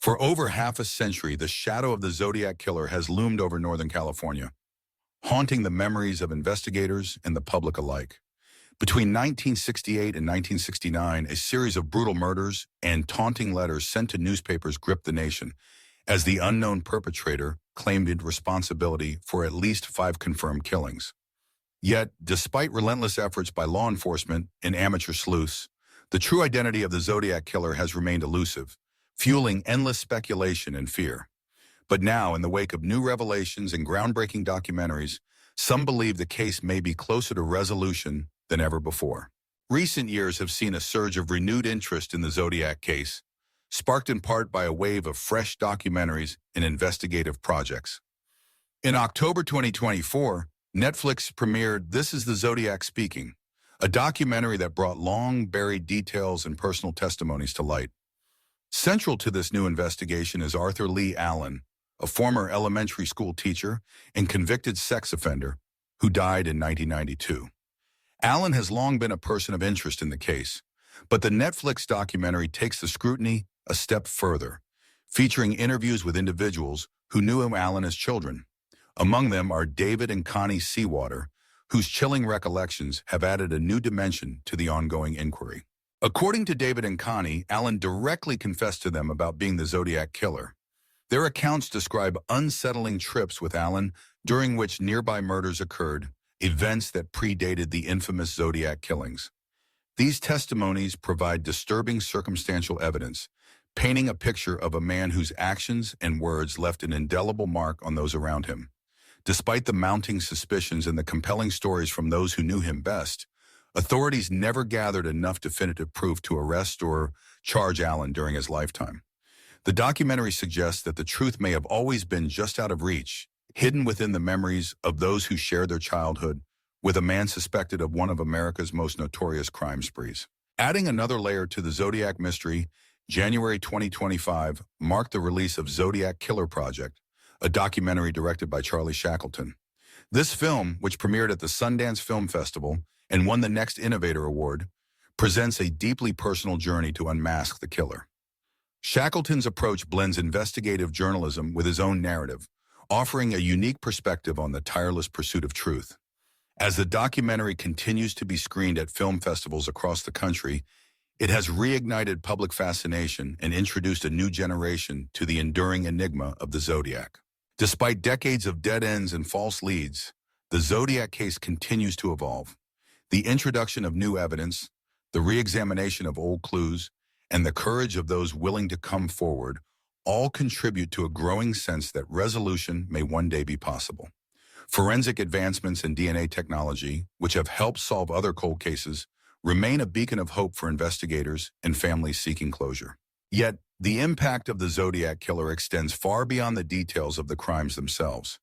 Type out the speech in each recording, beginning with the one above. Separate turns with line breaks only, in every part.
For over half a century, the shadow of the Zodiac Killer has loomed over Northern California, haunting the memories of investigators and the public alike. Between 1968 and 1969, a series of brutal murders and taunting letters sent to newspapers gripped the nation, as the unknown perpetrator claimed responsibility for at least 5 confirmed killings. Yet, despite relentless efforts by law enforcement and amateur sleuths, the true identity of the Zodiac Killer has remained elusive, fueling endless speculation and fear. But now, in the wake of new revelations and groundbreaking documentaries, some believe the case may be closer to resolution than ever before. Recent years have seen a surge of renewed interest in the Zodiac case, sparked in part by a wave of fresh documentaries and investigative projects. In October 2024, Netflix premiered This is the Zodiac Speaking, a documentary that brought long-buried details and personal testimonies to light. Central to this new investigation is Arthur Lee Allen, a former elementary school teacher and convicted sex offender who died in 1992. Allen has long been a person of interest in the case, but the Netflix documentary takes the scrutiny a step further, featuring interviews with individuals who knew Allen as children. Among them are David and Connie Seawater, whose chilling recollections have added a new dimension to the ongoing inquiry. According to David and Connie, Allen directly confessed to them about being the Zodiac Killer. Their accounts describe unsettling trips with Allen during which nearby murders occurred, events that predated the infamous Zodiac killings. These testimonies provide disturbing circumstantial evidence, painting a picture of a man whose actions and words left an indelible mark on those around him. Despite the mounting suspicions and the compelling stories from those who knew him best, authorities never gathered enough definitive proof to arrest or charge Allen during his lifetime. The documentary suggests that the truth may have always been just out of reach, hidden within the memories of those who shared their childhood with a man suspected of one of America's most notorious crime sprees. Adding another layer to the Zodiac mystery, January 2025 marked the release of Zodiac Killer Project, a documentary directed by Charlie Shackleton. This film, which premiered at the Sundance Film Festival and won the Next Innovator Award, presents a deeply personal journey to unmask the killer. Shackleton's approach blends investigative journalism with his own narrative, offering a unique perspective on the tireless pursuit of truth. As the documentary continues to be screened at film festivals across the country, it has reignited public fascination and introduced a new generation to the enduring enigma of the Zodiac. Despite decades of dead ends and false leads, the Zodiac case continues to evolve. The introduction of new evidence, the re-examination of old clues, and the courage of those willing to come forward all contribute to a growing sense that resolution may one day be possible. Forensic advancements in DNA technology, which have helped solve other cold cases, remain a beacon of hope for investigators and families seeking closure. Yet, the impact of the Zodiac Killer extends far beyond the details of the crimes themselves.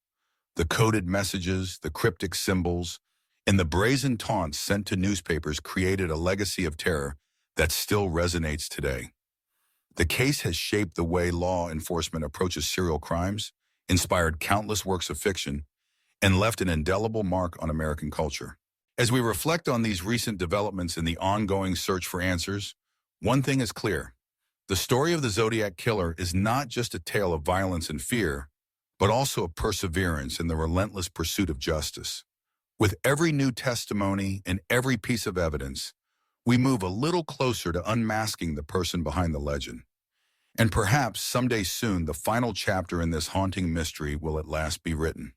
The coded messages, the cryptic symbols, and the brazen taunts sent to newspapers created a legacy of terror that still resonates today. The case has shaped the way law enforcement approaches serial crimes, inspired countless works of fiction, and left an indelible mark on American culture. As we reflect on these recent developments in the ongoing search for answers, one thing is clear. The story of the Zodiac Killer is not just a tale of violence and fear, but also of perseverance in the relentless pursuit of justice. With every new testimony and every piece of evidence, we move a little closer to unmasking the person behind the legend. And perhaps someday soon, the final chapter in this haunting mystery will at last be written.